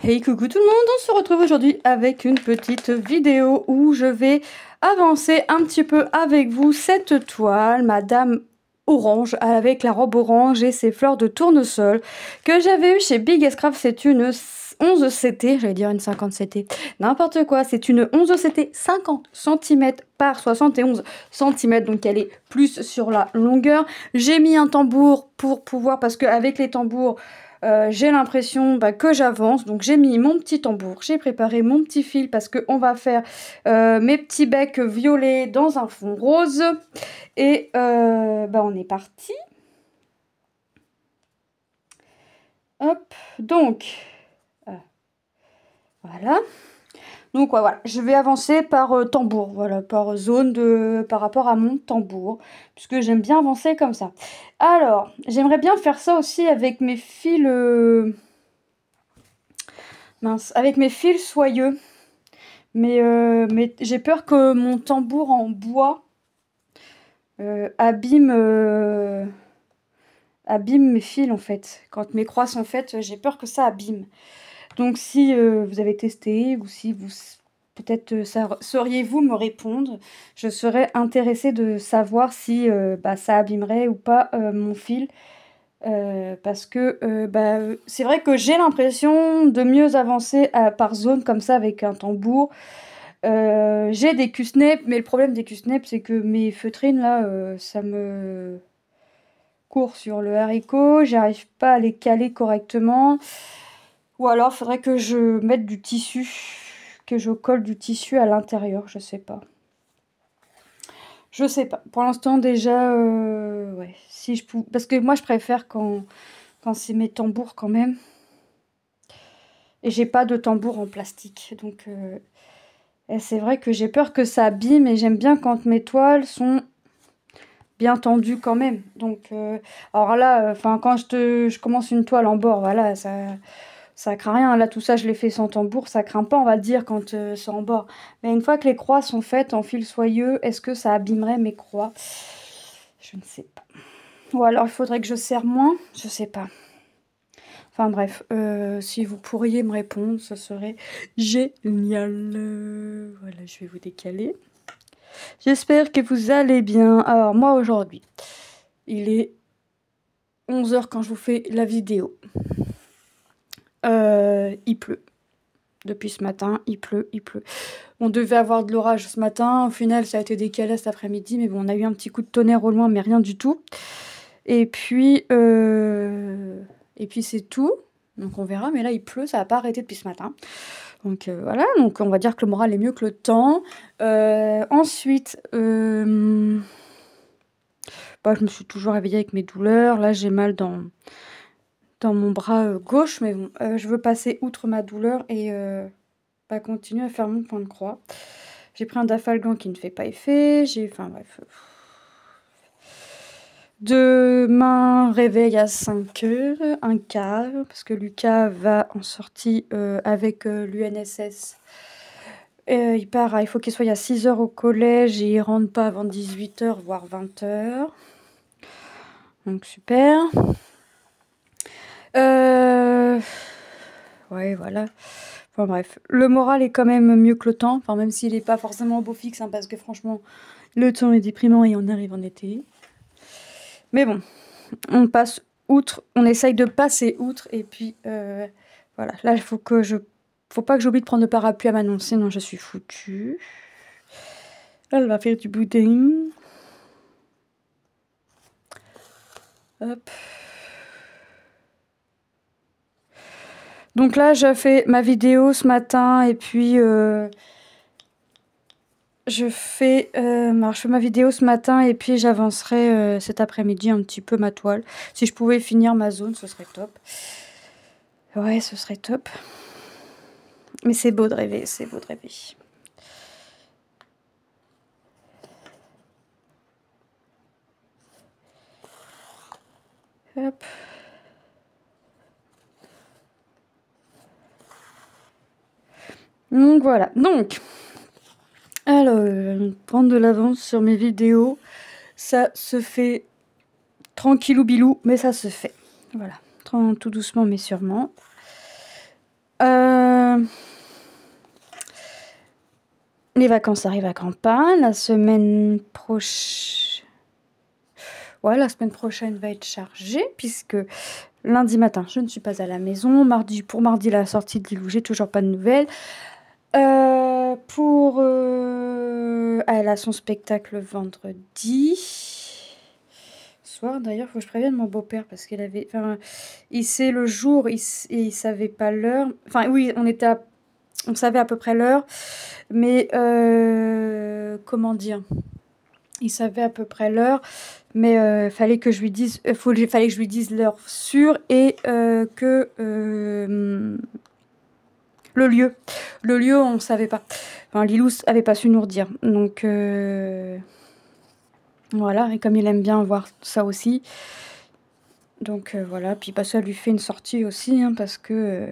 Hey coucou tout le monde, on se retrouve aujourd'hui avec une petite vidéo où je vais avancer un petit peu avec vous cette toile, Madame Orange, avec la robe orange et ses fleurs de tournesol que j'avais eu chez Big Scrap. C'est une 11 CT, j'allais dire une 50 CT, n'importe quoi, c'est une 11 CT 50 cm par 71 cm, donc elle est plus sur la longueur. J'ai mis un tambour pour pouvoir, parce qu'avec les tambours, j'ai l'impression que j'avance, donc j'ai mis mon petit tambour, j'ai préparé mon petit fil parce qu'on va faire mes petits becs violets dans un fond rose. Et on est parti. Hop, donc, voilà. Donc ouais, voilà, je vais avancer par tambour, voilà, par zone par rapport à mon tambour, puisque j'aime bien avancer comme ça. Alors, j'aimerais bien faire ça aussi avec mes fils... mince, avec mes fils soyeux. Mais j'ai peur que mon tambour en bois abîme mes fils en fait. Quand mes croix sont faites, j'ai peur que ça abîme. Donc si vous avez testé ou si vous peut-être sauriez-vous me répondre, je serais intéressée de savoir si ça abîmerait ou pas mon fil. Parce que c'est vrai que j'ai l'impression de mieux avancer par zone comme ça avec un tambour. J'ai des Q-snap, mais le problème des Q-snap, c'est que mes feutrines là, ça me court sur le haricot, j'arrive pas à les caler correctement. Ou alors, faudrait que je mette du tissu, que je colle du tissu à l'intérieur, je sais pas. Je sais pas. Pour l'instant, déjà, ouais, si je pouvais... Parce que moi, je préfère quand c'est mes tambours quand même. Et j'ai pas de tambour en plastique, donc... Et c'est vrai que j'ai peur que ça abîme et j'aime bien quand mes toiles sont bien tendues quand même. Donc, alors là, quand je commence une toile en bord, voilà, ça craint rien. Là, tout ça, je l'ai fait sans tambour, ça craint pas, on va dire, quand c'est en bord. Mais une fois que les croix sont faites en fil soyeux, est-ce que ça abîmerait mes croix? Je ne sais pas. Ou alors, il faudrait que je serre moins, je sais pas. Enfin bref, si vous pourriez me répondre, ce serait génial. Voilà, je vais vous décaler. J'espère que vous allez bien. Alors moi aujourd'hui, il est 11 h quand je vous fais la vidéo. Il pleut. Depuis ce matin, il pleut. On devait avoir de l'orage ce matin. Au final, ça a été décalé cet après-midi. Mais bon, on a eu un petit coup de tonnerre au loin, mais rien du tout. Et puis c'est tout. Donc on verra. Mais là, il pleut. Ça n'a pas arrêté depuis ce matin. Donc voilà. Donc on va dire que le moral est mieux que le temps. Ensuite... je me suis toujours réveillée avec mes douleurs. Là, j'ai mal dans mon bras gauche. Mais bon, je veux passer outre ma douleur et continuer à faire mon point de croix. J'ai pris un Dafalgan qui ne fait pas effet. Enfin bref. Demain, réveil à 5 h, un quart, parce que Lucas va en sortie avec l'UNSS. Il faut qu'il soit à 6 h au collège et il rentre pas avant 18 h, voire 20 h. Donc super. Ouais, voilà. Enfin bref, le moral est quand même mieux que le temps. Enfin, même s'il n'est pas forcément beau fixe, parce que franchement, le temps est déprimant et on arrive en été. Mais bon, on passe outre, on essaye de passer outre. Et puis, voilà. Là, faut pas que j'oublie de prendre le parapluie à Manon, sinon je suis foutue. Là, elle va faire du boudin. Hop. Donc là, j'ai fait ma vidéo ce matin et puis je fais ma vidéo ce matin et puis j'avancerai cet après-midi un petit peu ma toile. Si je pouvais finir ma zone, ce serait top. Ouais, ce serait top. Mais c'est beau de rêver, c'est beau de rêver. Hop. Donc voilà. Donc, alors, prendre de l'avance sur mes vidéos. Ça se fait tranquillou bilou, mais ça se fait. Voilà. Tout doucement mais sûrement. Les vacances arrivent à grands pas. La semaine prochaine... Ouais, la semaine prochaine va être chargée, puisque lundi matin, je ne suis pas à la maison. Pour mardi, la sortie de Lilou, j'ai toujours pas de nouvelles. Elle a son spectacle vendredi soir. D'ailleurs, faut que je prévienne mon beau-père parce qu'il avait... Enfin, il sait le jour et il savait pas l'heure. Enfin, oui, on savait à peu près l'heure. Mais, comment dire? Il savait à peu près l'heure. Mais fallait que je lui dise... fallait que je lui dise l'heure sûre et que... le lieu, on ne savait pas. Enfin, Lilou avait pas su nous redire. Donc, voilà. Et comme il aime bien voir ça aussi. Donc, voilà. Puis, bah, ça lui fait une sortie aussi, hein, parce que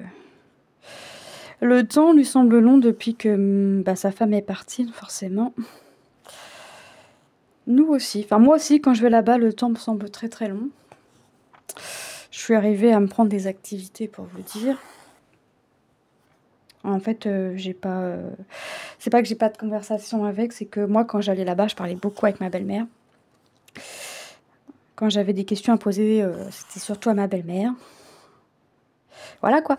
le temps lui semble long depuis que bah, sa femme est partie, forcément. Nous aussi. Enfin, moi aussi, quand je vais là-bas, le temps me semble très très long. Je suis arrivée à me prendre des activités, pour vous dire. En fait, j'ai pas... c'est pas que j'ai pas de conversation avec, c'est que moi, quand j'allais là-bas, je parlais beaucoup avec ma belle-mère. Quand j'avais des questions à poser, c'était surtout à ma belle-mère. Voilà, quoi.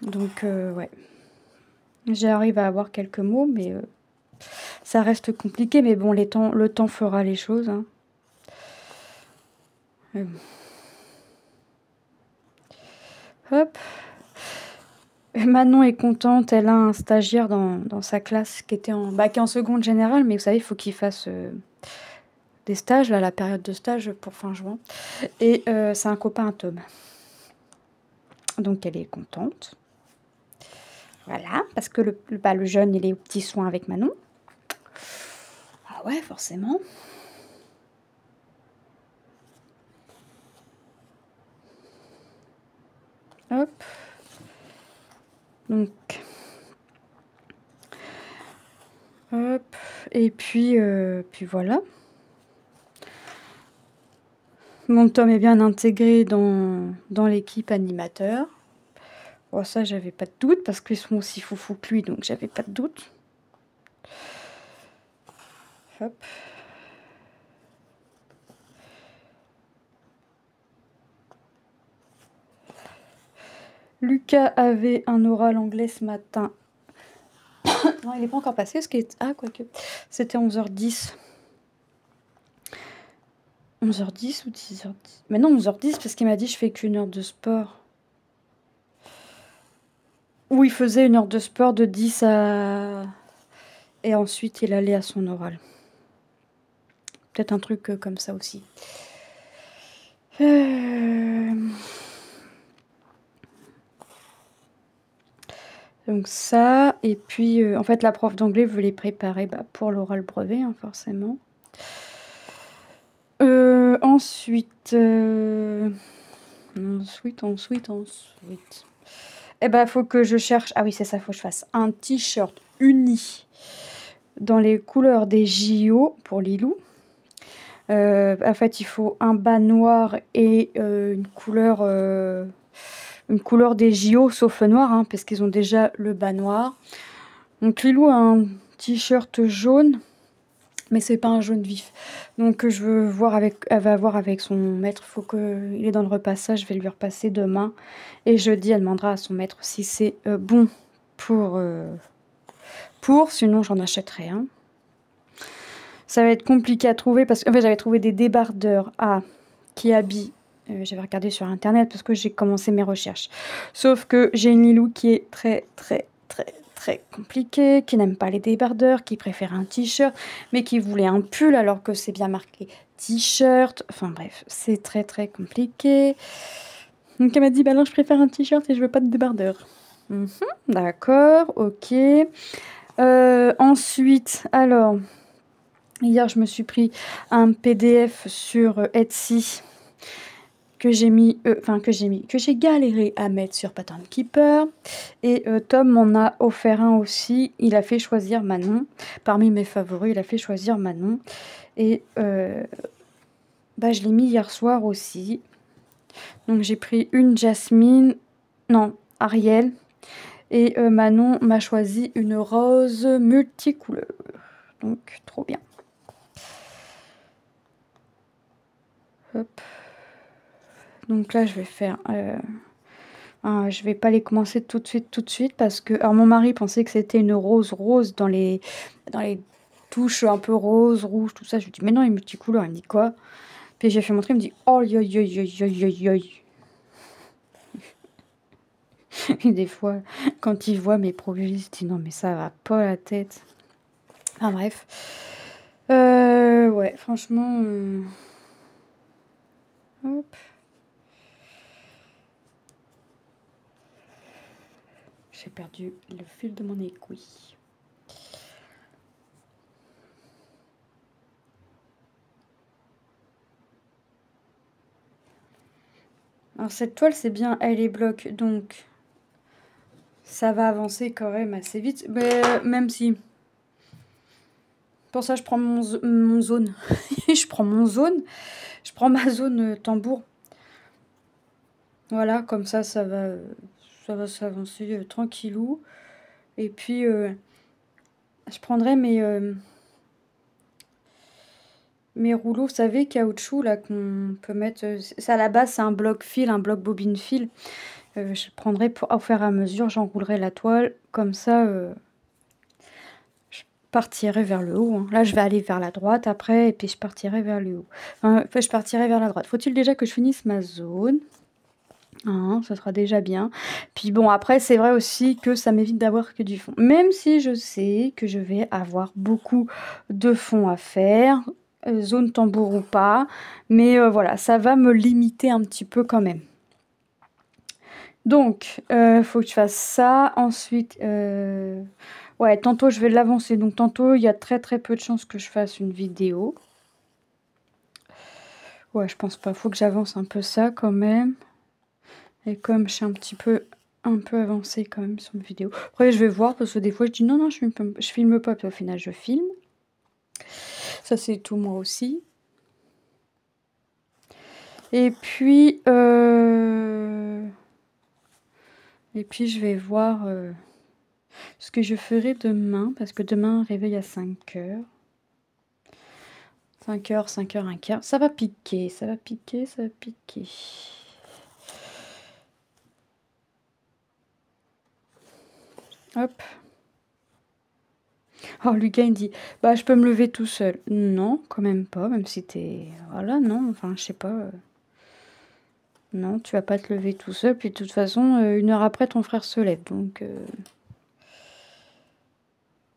Donc, ouais. J'arrive à avoir quelques mots, mais ça reste compliqué. Mais bon, le temps fera les choses, hein. Hop. Manon est contente, elle a un stagiaire dans sa classe qui est en seconde générale, mais vous savez, il faut qu'il fasse des stages, là, la période de stage pour fin juin. Et c'est un copain à Tom. Donc elle est contente. Voilà, parce que le jeune, il est aux petits soins avec Manon. Ah ouais, forcément. Hop. Donc... Hop. Et puis voilà. Mon Tom est bien intégré dans l'équipe animateur. Bon, ça, j'avais pas de doute, parce qu'ils sont aussi foufou que lui, donc j'avais pas de doute. Hop. Lucas avait un oral anglais ce matin. Non, il n'est pas encore passé, parce qu'il est... Ah, quoique. C'était 11h10. 11h10 ou 10h10? Mais non, 11h10, parce qu'il m'a dit je fais qu'une heure de sport. Ou il faisait une heure de sport de 10 à... Et ensuite, il allait à son oral. Peut-être un truc comme ça aussi. Donc ça, et puis en fait la prof d'anglais veut les préparer pour l'oral brevet, hein, forcément. Ensuite... Ensuite... Eh ben, faut que je cherche... Ah oui, c'est ça, faut que je fasse un t-shirt uni dans les couleurs des JO pour Lilou. En fait, il faut un bas noir et une couleur des JO, sauf noir, hein, parce qu'ils ont déjà le bas noir. Donc Lilou a un t-shirt jaune, mais c'est pas un jaune vif. Donc elle va voir avec son maître. Faut qu'il est dans le repassage, je vais lui repasser demain. Et jeudi, elle demandera à son maître si c'est bon sinon j'en achèterai un. Ça va être compliqué à trouver parce que en fait, j'avais trouvé des débardeurs qui habillent. J'avais regardé sur internet parce que j'ai commencé mes recherches. Sauf que j'ai une Lilou qui est très très très très compliquée, qui n'aime pas les débardeurs, qui préfère un t-shirt, mais qui voulait un pull alors que c'est bien marqué t-shirt. Enfin bref, c'est très très compliqué. Donc elle m'a dit bah non, je préfère un t-shirt et je veux pas de débardeur. D'accord, ok. Ensuite, alors, hier je me suis pris un PDF sur Etsy que j'ai galéré à mettre sur Pattern Keeper. Et Tom m'en a offert un aussi. Il a fait choisir Manon. Parmi mes favoris, il a fait choisir Manon. Et je l'ai mis hier soir aussi. Donc j'ai pris une jasmine Non, Ariel. Et Manon m'a choisi une rose multicouleur. Donc, trop bien. Hop. Donc là, je vais faire... je vais pas les commencer tout de suite, parce que... Alors, mon mari pensait que c'était une rose dans les touches un peu rose, rouge, tout ça. Je lui dis, mais non, il est multicouleur. Il me dit quoi? Puis j'ai fait montrer, il me dit, oh, yo, yo, yo, yo, yo, yo. Et des fois, quand il voit mes produits, il se dit, non, mais ça va pas la tête. Enfin, bref. Ouais, franchement... Hop. J'ai perdu le fil de mon aiguille. Alors cette toile, c'est bien, elle est bloc, donc ça va avancer quand même assez vite. Mais même si... Pour ça, je prends mon zone. Je prends mon zone. Je prends ma zone tambour. Voilà, comme ça va s'avancer tranquillou. Et puis, je prendrai mes rouleaux, vous savez, caoutchouc, là, qu'on peut mettre... ça, à la base, c'est un bloc fil, un bloc bobine fil. Je prendrai au fur et à mesure, j'enroulerai la toile. Comme ça, je partirai vers le haut. Hein. Là, je vais aller vers la droite après, et puis je partirai vers le haut. Enfin, je partirai vers la droite. Faut-il déjà que je finisse ma zone? Hein, ça sera déjà bien. Puis bon, après, c'est vrai aussi que ça m'évite d'avoir que du fond. Même si je sais que je vais avoir beaucoup de fond à faire, zone tambour ou pas. Mais voilà, ça va me limiter un petit peu quand même. Donc, faut que je fasse ça. Ensuite, ouais, tantôt je vais l'avancer. Donc, tantôt, il y a très peu de chances que je fasse une vidéo. Ouais, je pense pas. Faut que j'avance un peu ça quand même. Et comme je suis un peu avancée quand même sur une vidéo. Après, je vais voir parce que des fois, je dis non, je filme pas. Puis au final, je filme. Ça, c'est tout moi aussi. Et puis, je vais voir ce que je ferai demain. Parce que demain, réveil à 5 heures. 5 heures, 5 heures, un quart. Ça va piquer, ça va piquer, ça va piquer. Hop. Oh, Lucas, il dit, bah, je peux me lever tout seul. Non, quand même pas, même si t'es... Voilà, non, enfin, je sais pas. Non, tu vas pas te lever tout seul, puis de toute façon, 1 heure après, ton frère se lève, donc...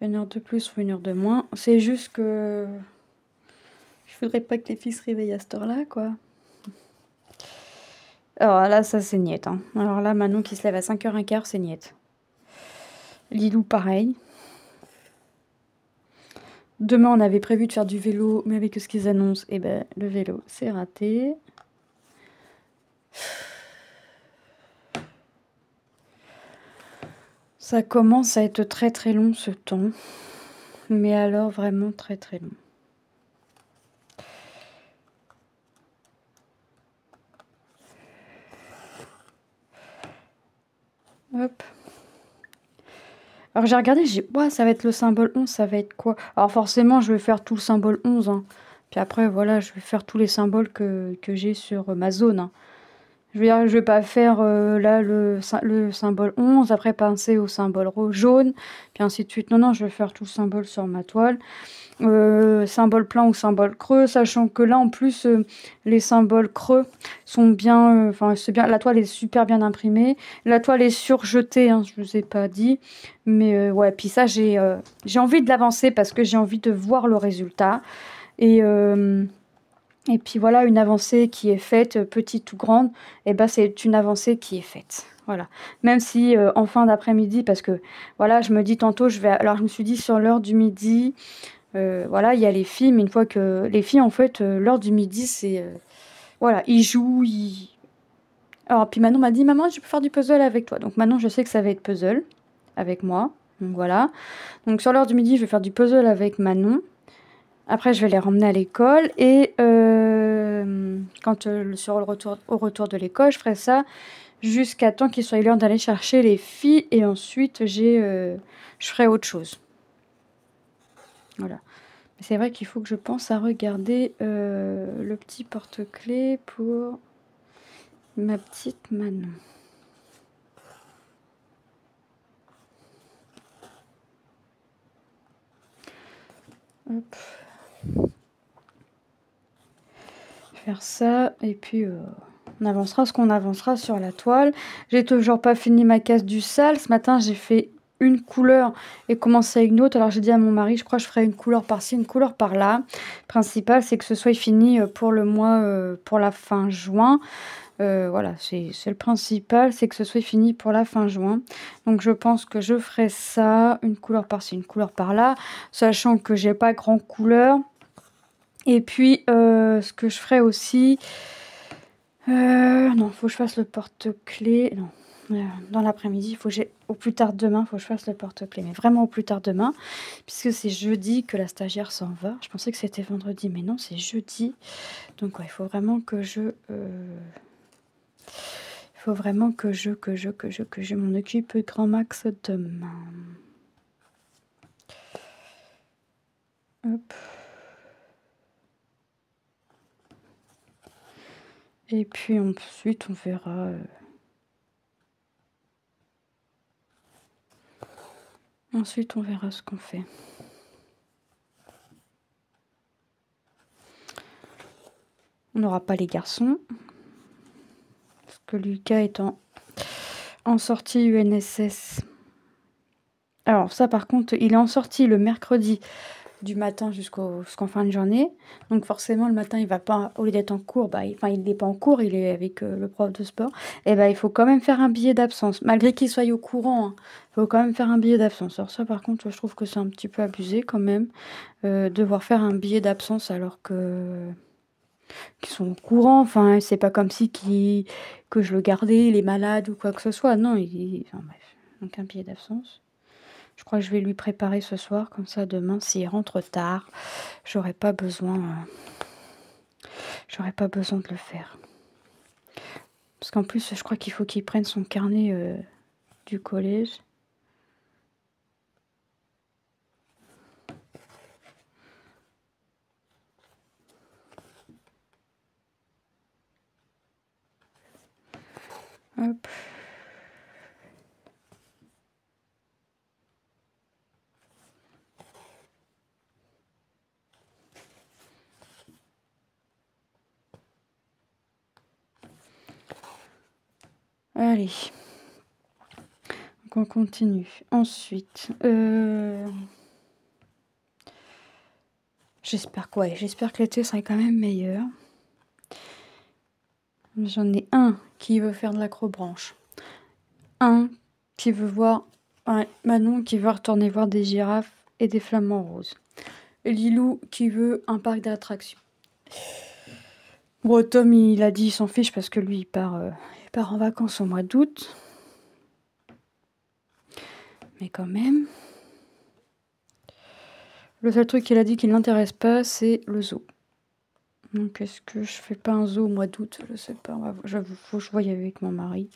1 heure de plus ou 1 heure de moins. C'est juste que... Je voudrais pas que les filles se réveillent à cette heure-là, quoi. Alors là, ça, c'est niette, hein. Alors là, Manon qui se lève à 5h15, c'est niette. Lilou, pareil. Demain, on avait prévu de faire du vélo, mais avec ce qu'ils annoncent, eh ben, le vélo, c'est raté. Ça commence à être très long, ce temps. Mais alors, vraiment très long. Hop. Alors, j'ai regardé, ouais, ça va être le symbole 11, ça va être quoi? Alors, forcément, je vais faire tout le symbole 11, hein. Puis après, voilà, je vais faire tous les symboles que j'ai sur ma zone, hein. Je veux dire, je vais pas faire là le symbole 11, après passer au symbole jaune, puis ainsi de suite. Non, je vais faire tout le symbole sur ma toile. Symbole plein ou symbole creux, sachant que là, en plus, les symboles creux sont bien... Enfin, c'est bien, la toile est super bien imprimée. La toile est surjetée, hein, je vous ai pas dit. Mais ouais, puis ça, j'ai envie de l'avancer parce que j'ai envie de voir le résultat. Et puis voilà, une avancée qui est faite, petite ou grande, et ben c'est une avancée qui est faite. Voilà. Même si en fin d'après-midi, parce que voilà, je me dis tantôt, alors je me suis dit sur l'heure du midi, voilà, il y a les filles, mais une fois que les filles, en fait, l'heure du midi, c'est voilà, ils jouent, Alors puis Manon m'a dit, maman, je peux faire du puzzle avec toi. Donc maintenant, je sais que ça va être puzzle avec moi. Donc voilà. Donc sur l'heure du midi, je vais faire du puzzle avec Manon. Après, je vais les ramener à l'école et quand au retour de l'école, je ferai ça. jusqu'à temps qu'il soit l'heure d'aller chercher les filles. Et ensuite, je ferai autre chose. Voilà. C'est vrai qu'il faut que je pense à regarder le petit porte-clés pour ma petite Manon. Hop. Faire ça et puis on avancera ce qu'on avancera sur la toile. J'ai toujours pas fini ma case du sale. Ce matin, j'ai fait une couleur et commencé avec une autre. Alors j'ai dit à mon mari, je crois que je ferai une couleur par-ci, une couleur par-là. Le principal, c'est que ce soit fini pour le mois, pour la fin juin. Voilà, c'est le principal, c'est que ce soit fini pour la fin juin. Donc je pense que je ferai ça, une couleur par-ci, une couleur par-là, sachant que j'ai pas grand couleur. Et puis, ce que je ferai aussi... non, faut que je fasse le porte-clés. Non, dans l'après-midi, au plus tard demain, il faut que je fasse le porte-clés. Mais vraiment au plus tard demain, puisque c'est jeudi que la stagiaire s'en va. Je pensais que c'était vendredi, mais non, c'est jeudi. Donc, ouais, il faut vraiment que je... Il faut vraiment que je m'en occupe grand max demain. Hop. Et puis ensuite, on verra... Ensuite, on verra ce qu'on fait. On n'aura pas les garçons. Parce que Lucas est en sortie UNSS. Alors ça, par contre, il est en sortie le mercredi du matin jusqu'en fin de journée. Donc forcément, le matin, il va pas, au lieu d'être en cours, il n'est pas en cours, il est avec le prof de sport. Et il faut quand même faire un billet d'absence. Malgré qu'il soit au courant, il faut quand même faire un billet d'absence. Alors ça, par contre, je trouve que c'est un petit peu abusé quand même, devoir faire un billet d'absence alors que... qui sont au courant, enfin, c'est pas comme si que je le gardais, il est malade ou quoi que ce soit. Non, enfin, bref. Donc un billet d'absence. Je crois que je vais lui préparer ce soir, comme ça demain, s'il rentre tard, j'aurai pas besoin de le faire. Parce qu'en plus, je crois qu'il faut qu'il prenne son carnet du collège. Hop. Allez. Donc on continue. Ensuite, j'espère que l'été sera quand même meilleur. J'en ai un qui veut faire de l'acrobranche. Un qui veut voir... Manon qui veut retourner voir des girafes et des flamants roses. Lilou qui veut un parc d'attractions. Bon, Tom, il a dit il s'en fiche parce que lui, il part en vacances au mois d'août. Mais quand même... Le seul truc qu'il a dit qui ne l'intéresse pas, c'est le zoo. Donc, est-ce que je fais pas un zoo au mois d'août? Je sais pas. Faut que je voie avec mon mari.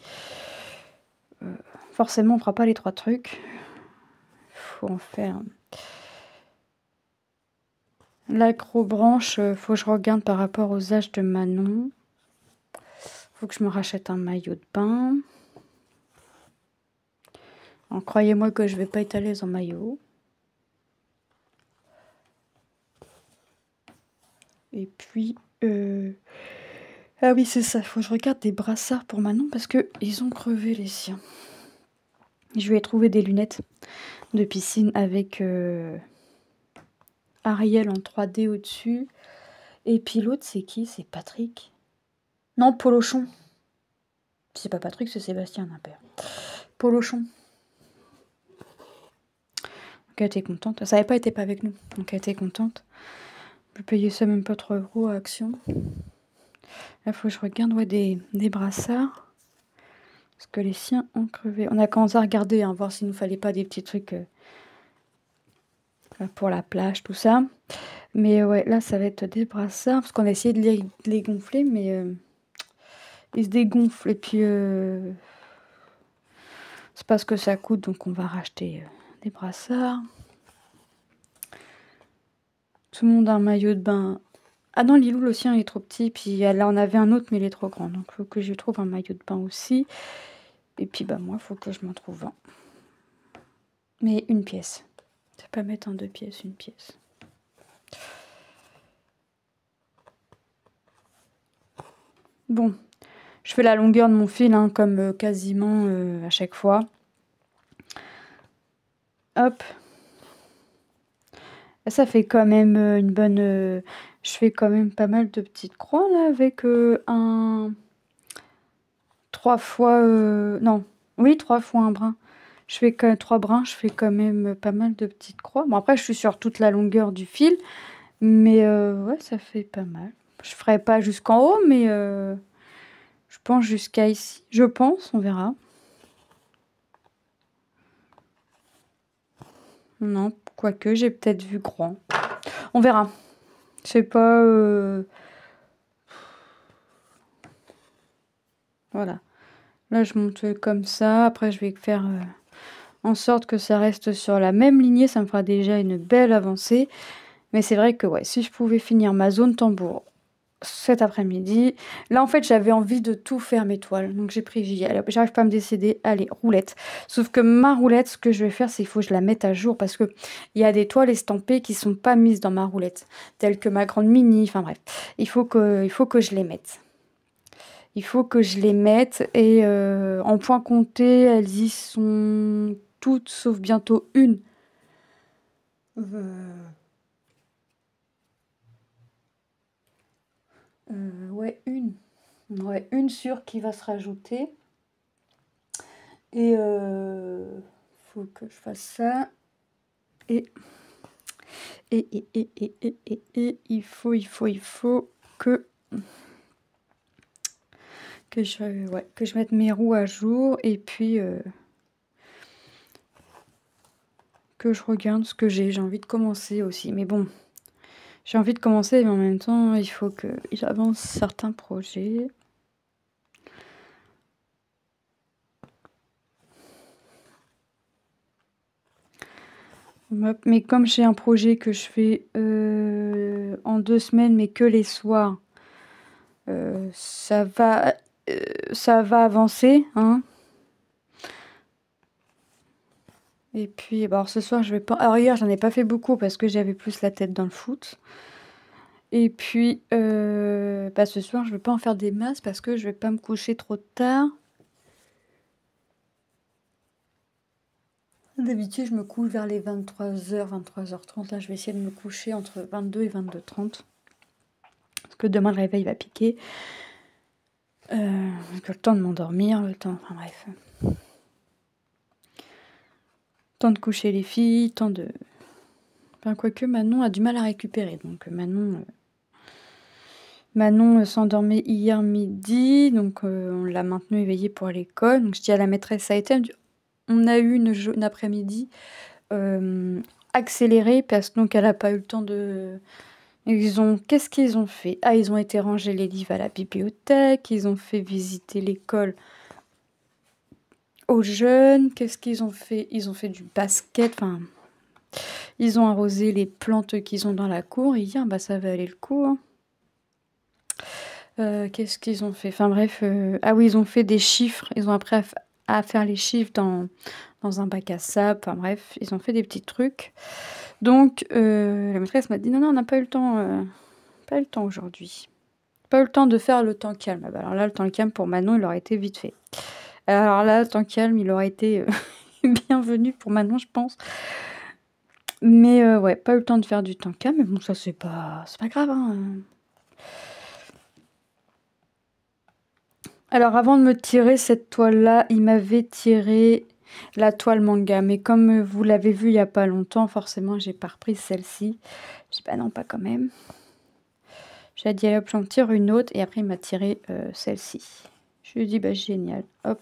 Forcément, on fera pas les 3 trucs. Faut en faire. L'acrobranche, faut que je regarde par rapport aux âges de Manon. Faut que je me rachète un maillot de bain. Croyez-moi que je vais pas être à l'aise en maillot. Et puis... Ah oui, c'est ça. Faut que je regarde des brassards pour Manon parce que ils ont crevé les siens. Je lui ai trouvé des lunettes de piscine avec Ariel en 3D au-dessus. Et puis l'autre, c'est qui? C'est Patrick? Non, Polochon. C'est pas Patrick, c'est Sébastien, un père. Polochon. Donc elle était contente. Ça n'avait pas été pas avec nous. Donc elle était contente. Je payais ça même pas 3 € à Action. Là, faut que je regarde des brassards. Parce que les siens ont crevé. On a commencé à regarder, voir s'il nous fallait pas des petits trucs pour la plage, tout ça. Mais ouais, là, ça va être des brassards. Parce qu'on a essayé de les gonfler, mais il se dégonfle. Et puis, c'est pas ce que ça coûte, donc on va racheter des brassards. Tout le monde a un maillot de bain. Ah non, Lilou, le sien, il est trop petit. Puis là, on avait un autre, mais il est trop grand. Donc, il faut que je trouve un maillot de bain aussi. Et puis, bah, moi, il faut que je m'en trouve un. Mais une pièce. Je vais pas mettre en 2 pièces, une pièce. Bon, je fais la longueur de mon fil, hein, comme quasiment à chaque fois. Hop. Ça fait quand même une bonne... je fais quand même pas mal de petites croix, là, avec un... 3 fois... non, oui, 3 fois un brin. Je fais que 3 brins, je fais quand même pas mal de petites croix. Bon, après, je suis sur toute la longueur du fil. Mais ouais, ça fait pas mal. Je ferai pas jusqu'en haut, mais je pense jusqu'à ici. Je pense, on verra. Non, quoique, j'ai peut-être vu grand. On verra. Je sais pas... Voilà. Là, je monte comme ça. Après, je vais faire en sorte que ça reste sur la même lignée. Ça me fera déjà une belle avancée. Mais c'est vrai que, ouais, si je pouvais finir ma zone tambour cet après-midi. Là, en fait, j'avais envie de tout faire mes toiles. Donc, j'ai pris... J'arrive pas à me décider. Allez, roulette. Sauf que ma roulette, ce que je vais faire, c'est qu'il faut que je la mette à jour. Parce que il y a des toiles estampées qui sont pas mises dans ma roulette. Telles que ma grande mini. Enfin, bref. Il faut que je les mette. Il faut que je les mette. Et en point compté, elles y sont toutes, sauf bientôt une. Ouais, une. Ouais, une sûre qui va se rajouter. Et faut que je fasse ça. Et il faut que je mette mes roues à jour. Et puis que je regarde ce que j'ai. J'ai envie de commencer aussi. Mais bon, j'ai envie de commencer, mais en même temps, il faut que j'avance certains projets. Mais comme j'ai un projet que je fais en 2 semaines, mais que les soirs, ça va avancer, hein. Et puis, bah, alors ce soir, je vais pas... Alors hier, j'en ai pas fait beaucoup parce que j'avais plus la tête dans le foot. Et puis, bah, ce soir, je vais pas en faire des masses parce que je vais pas me coucher trop tard. D'habitude, je me couche vers les 23h, 23h30. Là, je vais essayer de me coucher entre 22 et 22h30. Parce que demain, le réveil va piquer. Le temps de m'endormir, le temps... Enfin bref. Temps de coucher les filles, temps de... Enfin, quoique Manon a du mal à récupérer. Donc Manon s'endormait hier midi. Donc on l'a maintenue éveillée pour l'école. Donc je dis à la maîtresse, ça a été... On a eu une après-midi accélérée parce que donc elle n'a pas eu le temps de... Qu'est-ce qu'ils ont fait? Ah, ils ont été ranger les livres à la bibliothèque. Ils ont fait visiter l'école aux jeunes. Qu'est-ce qu'ils ont fait? Ils ont fait du basket. Enfin, ils ont arrosé les plantes qu'ils ont dans la cour. Et hier, bah, ça va aller le coup, hein. Qu'est-ce qu'ils ont fait? Enfin bref, ah oui, ils ont fait des chiffres. Ils ont appris à faire les chiffres dans un bac à sable. Enfin bref, ils ont fait des petits trucs. Donc, la maîtresse m'a dit, non, on n'a pas eu le temps, pas eu le temps aujourd'hui. Pas eu le temps de faire le temps calme. Ah bah alors là, le temps calme pour Manon, il aurait été vite fait. Alors là, le temps calme, il aurait été bienvenu pour Manon, je pense. Mais ouais, pas eu le temps de faire du temps calme. Mais bon, ça, c'est pas grave, hein. Alors, avant de me tirer cette toile-là, il m'avait tiré la toile manga. Mais comme vous l'avez vu il n'y a pas longtemps, forcément, j'ai pas repris celle-ci. Je dis, bah non, pas quand même. J'ai dit, allez hop, j'en tire une autre. Et après, il m'a tiré celle-ci. Je lui ai dit, bah génial. Hop.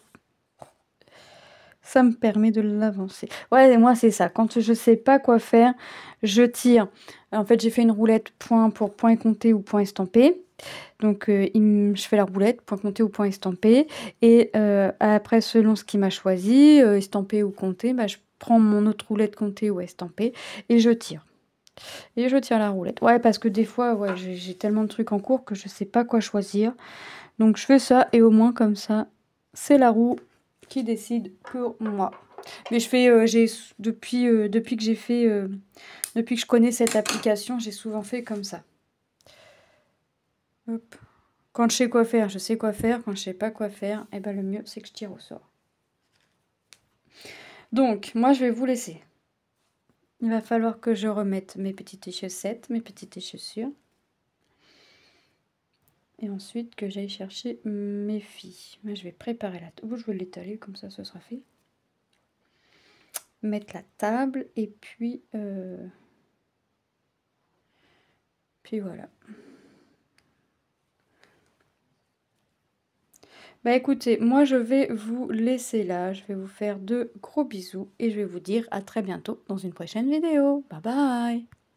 Ça me permet de l'avancer. Ouais, moi, c'est ça. Quand je sais pas quoi faire, je tire. En fait, j'ai fait une roulette point pour point compté ou point estampé. Donc je fais la roulette, point compté ou point estampé. Et après, selon ce qu'il m'a choisi, estampé ou compté, bah, je prends mon autre roulette comptée ou estampée et je tire. Et je tire la roulette. Ouais, parce que des fois, ouais, j'ai tellement de trucs en cours que je sais pas quoi choisir. Donc je fais ça et au moins comme ça, c'est la roue qui décide pour moi. Mais je fais, depuis que j'ai fait, depuis que je connais cette application, j'ai souvent fait comme ça. Hop. Quand je sais quoi faire, je sais quoi faire. Quand je sais pas quoi faire, eh ben le mieux c'est que je tire au sort. Donc, moi je vais vous laisser. Il va falloir que je remette mes petites chaussettes, mes petites chaussures. Et ensuite que j'aille chercher mes filles. Moi je vais préparer la table. Je vais l'étaler comme ça, ce sera fait. Mettre la table et puis voilà. Bah écoutez, moi je vais vous laisser là, je vais vous faire de gros bisous et je vais vous dire à très bientôt dans une prochaine vidéo. Bye bye!